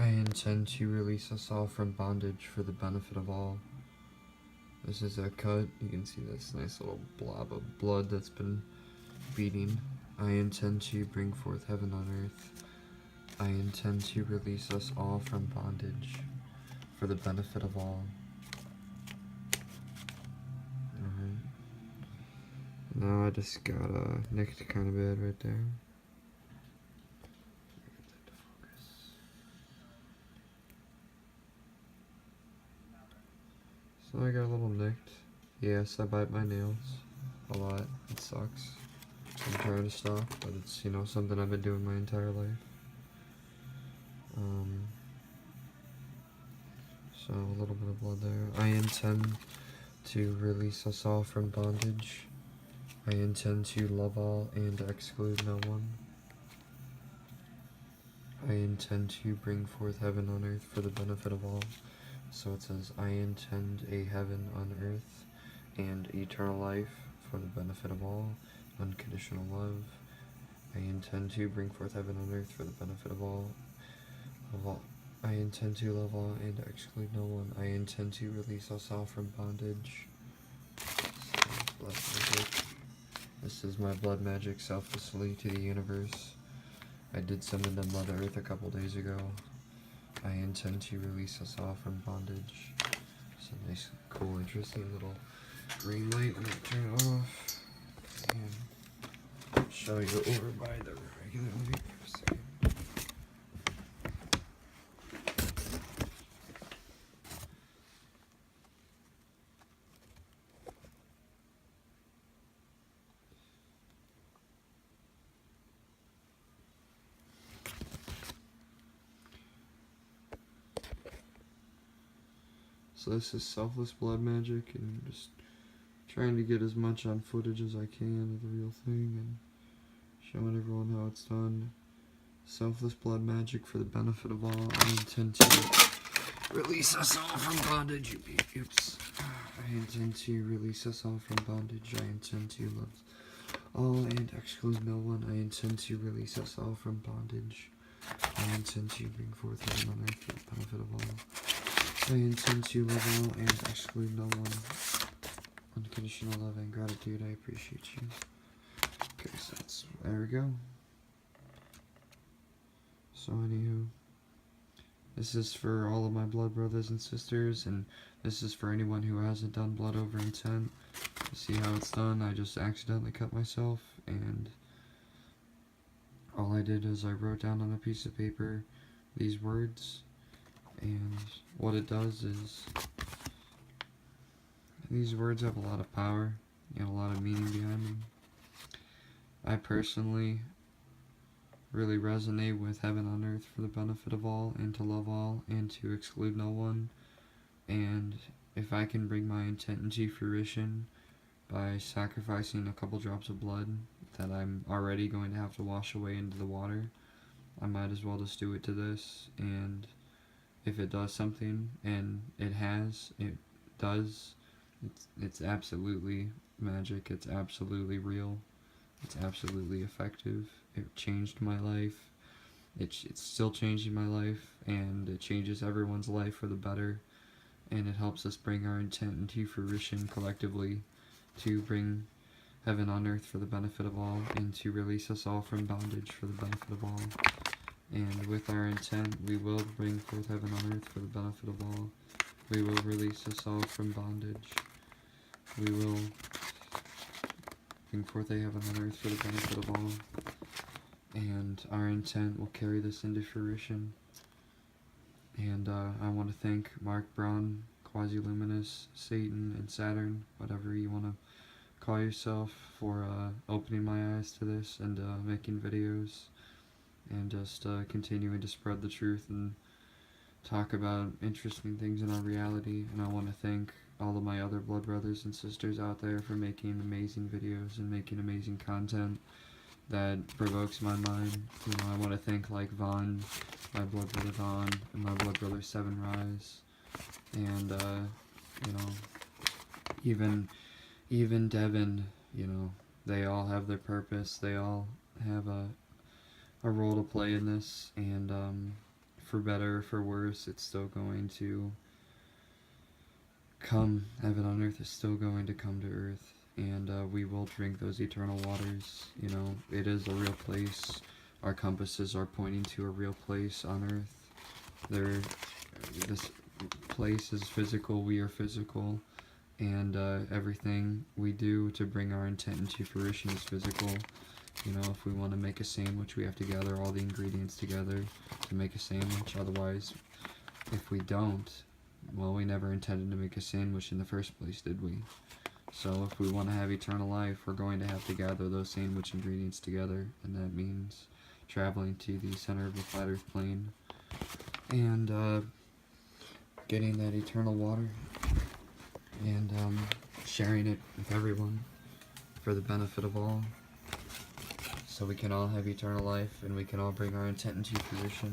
I intend to release us all from bondage for the benefit of all. This is a cut. You can see this nice little blob of blood that's been beating. I intend to bring forth heaven on earth. I intend to release us all from bondage for the benefit of all. Alright. Now I just got nicked kind of bad right there. So I got a little nicked. Yes, I bite my nails a lot. It sucks. I'm trying to stop, but it's, you know, something I've been doing my entire life. So a little bit of blood there. I intend to release us all from bondage. I intend to love all and exclude no one. I intend to bring forth heaven on earth for the benefit of all. So it says, I intend a heaven on earth and eternal life for the benefit of all, unconditional love. I intend to bring forth heaven on earth for the benefit of all. I intend to love all and exclude no one. I intend to release us all from bondage. Blood magic. This is my blood magic selflessly to the universe. I did summon to Mother Earth a couple days ago. I intend to release us all from bondage. It's a nice, cool, interesting little green light. I'm gonna turn it off and show you over by the regular light for a second. So this is selfless blood magic, and just trying to get as much on footage as I can of the real thing and showing everyone how it's done. Selfless blood magic for the benefit of all. I intend to release us all from bondage. Oops. I intend to release us all from bondage. I intend to love all and exclude no one. I intend to release us all from bondage. I intend to bring forth heaven on earth for the benefit of all. I intend to love all and exclude no one. Unconditional love and gratitude, I appreciate you. Okay, so there we go. So anywho, this is for all of my blood brothers and sisters, and this is for anyone who hasn't done blood over intent. To see how it's done, I just accidentally cut myself, and all I did is I wrote down on a piece of paper these words. And what it does is, these words have a lot of power and a lot of meaning behind them. I personally really resonate with heaven on earth for the benefit of all, and to love all, and to exclude no one. And if I can bring my intent into fruition by sacrificing a couple drops of blood that I'm already going to have to wash away into the water, I might as well just do it to this. And if it does something, and it does, it's absolutely magic, it's absolutely real, it's absolutely effective. It changed my life, it's still changing my life, and it changes everyone's life for the better, and it helps us bring our intent into fruition collectively to bring heaven on earth for the benefit of all, and to release us all from bondage for the benefit of all. And with our intent, we will bring forth heaven on earth for the benefit of all. We will release us all from bondage. We will bring forth a heaven on earth for the benefit of all. And our intent will carry this into fruition. And I want to thank Mark Braun, Quasi-Luminous, Satan, and Saturn, whatever you want to call yourself, for opening my eyes to this and making videos. And just continuing to spread the truth and talk about interesting things in our reality. And I want to thank all of my other blood brothers and sisters out there for making amazing videos and making amazing content that provokes my mind. You know, I want to thank like Vaughn, my blood brother Vaughn, and my blood brother Seven Rise, and you know, even Devin. You know, they all have their purpose. They all have a role to play in this, and for better or for worse, it's still going to come. Heaven on earth is still going to come to earth, and we will drink those eternal waters. You know, it is a real place. Our compasses are pointing to a real place on earth. This place is physical, we are physical, and everything we do to bring our intent into fruition is physical. You know, if we want to make a sandwich, we have to gather all the ingredients together to make a sandwich. Otherwise, if we don't, well, we never intended to make a sandwich in the first place, did we? So if we want to have eternal life, we're going to have to gather those sandwich ingredients together, and that means traveling to the center of the flat earth plane and getting that eternal water and sharing it with everyone for the benefit of all, so we can all have eternal life, and we can all bring our intent into fruition,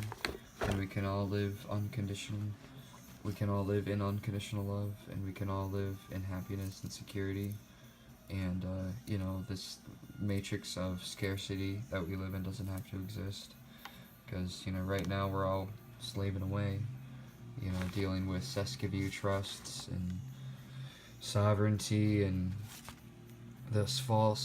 and we can all live unconditional. We can all live in unconditional love, and we can all live in happiness and security. And you know, this matrix of scarcity that we live in doesn't have to exist, because you know, right now we're all slaving away, you know, dealing with Siskiyou trusts and sovereignty and this false